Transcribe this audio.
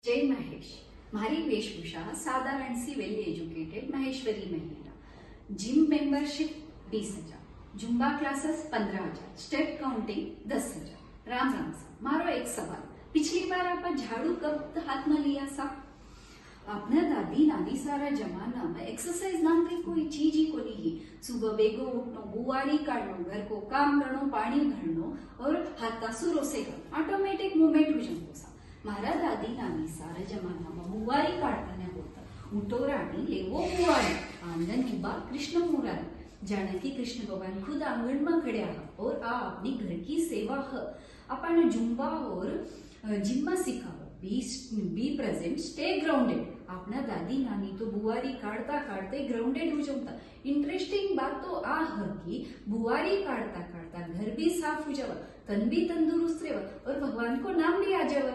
जय महेश। मारी वेशभूषा साधारण सी वेल एज्युकेटेड महेश्वरी महिला। Gym membership 20,000, Zumba classes 15,000, step counting 10,000। Ram Ram सा। मारो एक सवाल, पिछली बार आप झाड़ू कब हाथ में लिया सा? अपना दादी नानी सारा जमाना में एक्सरसाइज नाम की कोई चीज ही को नहीं। सुबह बेगो उठनो, बुआरी काढनो, घर को काम करनो, पानी भरनो और हाथ तासु रोसे करनो, ऑटोमेटिक मूवमेंट हो जातो सा। मारा दादी नानी सारा जमाना में बुआरी काढता ने बोलता उठो रानी लेवो बुआरी, आंगन उबा कृष्ण मुरारी। जानकी कृष्ण भगवान खुद आंगन में खड़े है और आ अपनी घर की सेवा है। अपन जुम्बा और जिम में सिखाओ, बी प्रेजेंट, स्टे ग्राउंडेड। अपना दादी नानी तो बुआरी काढ़ता काढ़ते ग्राउंडेड हो जाता। इंटरेस्टिंग बात तो आ है कि बुआरी काढ़ता काढ़ता घर भी साफ हो जावा, तन भी तंदुरुस्त रहेवा और भगवान को नाम भी आ जावा।